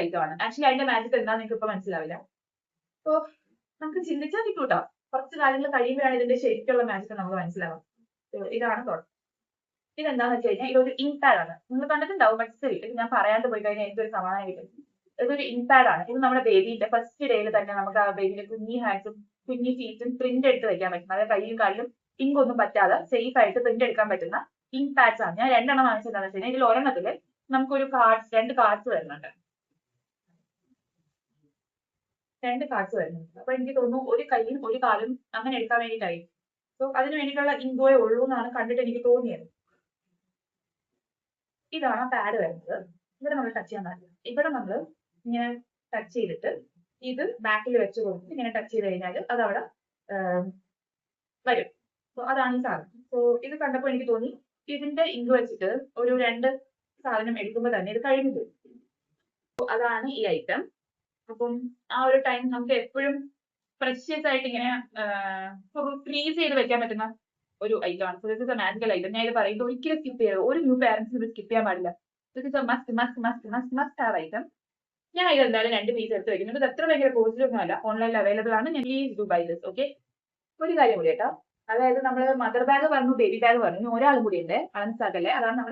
ഐറ്റമാണ്. ആക്ച്വലി അതിന്റെ മാജിക് എന്താണെന്ന് നിങ്ങൾക്ക് ഇപ്പൊ മനസ്സിലാവില്ല. അപ്പോ നമുക്ക് ചിന്തിച്ചാൽ കിട്ടൂട്ടോ. കുറച്ച് കാര്യങ്ങൾ കഴിയുമ്പോഴാണ് ഇതിന്റെ ശരിക്കുള്ള മാജിക് നമുക്ക് മനസ്സിലാവും. ഇതാണ് തുടക്കം. ഇതെന്താന്ന് വെച്ച് കഴിഞ്ഞാൽ ഇതൊരു ഇങ്ക് പാഡ് ആണ്. നിങ്ങൾ കണ്ടിട്ടുണ്ടാവും, ബട്ട് സ്റ്റിൽ ഇത് ഞാൻ പറയാണ്ട് പോയി കഴിഞ്ഞാൽ എനിക്കൊരു സമാധാനം കിട്ടും. ഇതൊരു ഇങ്ക് പാഡ് ആണ്. ഇത് നമ്മുടെ ബേബിന്റെ ഫസ്റ്റ് ഡേയിൽ തന്നെ നമുക്ക് ആ ബേബിന്റെ കുഞ്ഞി ഹാൻഡ്സും കുഞ്ഞി ഫീറ്റും പ്രിന്റ് എടുത്ത് വെക്കാൻ പറ്റും. അതായത് കൈയും കാലിലും ഇങ്ക് ഒന്നും പറ്റാതെ സേഫ് ആയിട്ട് പ്രിന്റ് എടുക്കാൻ പറ്റുന്ന ഇങ്ക് പാഡ്സ് ആണ്. ഞാൻ 2 വാങ്ങിച്ചതെന്ന് വെച്ച് കഴിഞ്ഞാൽ ഇതിൽ ഒരെണ്ണത്തില് നമുക്കൊരു രണ്ട് കാർഡ്സ് വരുന്നുണ്ട്. 2 കാർഡ്സ് വരുന്നുണ്ട്. അപ്പൊ എനിക്ക് തോന്നുന്നു ഒരു കൈയും ഒരു കാലും അങ്ങനെ എടുക്കാൻ വേണ്ടിയിട്ടായി. സോ അതിന് വേണ്ടിയിട്ടുള്ള ഇങ്കോയെ ഉള്ളൂ എന്നാണ് കണ്ടിട്ട് എനിക്ക് തോന്നിയത്. ഇതാണ് പാഡ് വരുന്നത്. ഇവിടെ നമ്മൾ ടച്ച് ചെയ്യാൻ പാടില്ല. ഇവിടെ നമ്മൾ ഇങ്ങനെ ടച്ച് ചെയ്തിട്ട് ഇത് ബാക്കിൽ വെച്ച് കൊടുത്ത് ഇങ്ങനെ ടച്ച് ചെയ്ത് കഴിഞ്ഞാൽ അത് അവിടെ വരും. സോ അതാണ് ഈ സാധനം. സോ ഇത് കണ്ടപ്പോൾ എനിക്ക് തോന്നി ഇതിന്റെ ഇങ്ക് വെച്ചിട്ട് ഒരു 2 സാധനം എടുക്കുമ്പോൾ തന്നെ ഇത് കഴിഞ്ഞു പോകും. അതാണ് ഈ ഐറ്റം. അപ്പം ആ ഒരു ടൈം നമുക്ക് എപ്പോഴും പ്രഷ്യസ് ആയിട്ട് ഇങ്ങനെ ഫ്രീസ് ചെയ്ത് വെക്കാൻ പറ്റുന്ന ഒരു ഐറ്റം ആണ്. This is A magical item. ഞാൻ ഇത് പറയുന്നത് ഒരിക്കലും സ്കിപ്പ് ചെയ്യരുത്. ഒരു ന്യൂ പാരന്റ്സ് ഇത് സ്കിപ്പ് ചെയ്യാൻ പാടില്ല. This is A must must must must must have item. ഞാൻ ഇത് എന്തായാലും 2 പീസ് എടുത്ത് വെക്കുന്നുണ്ട്. ഇത് അത്ര ഭയങ്കര കോസ്റ്റ്ലി ഒന്നും അല്ല, ഓൺലൈനിൽ അവൈലബിൾ ആണ്. ഞാൻ please do buy this. Okay, ഒരു കാര്യം കൂടി കേട്ടോ. അതായത് നമ്മൾ മദർ ബാഗ് പറഞ്ഞു, ബേബി ബാഗ് പറഞ്ഞു, ഒരാളും കൂടി ഉണ്ട്, അൻസാക്കല്ലേ. അതാണ് നമ്മുടെ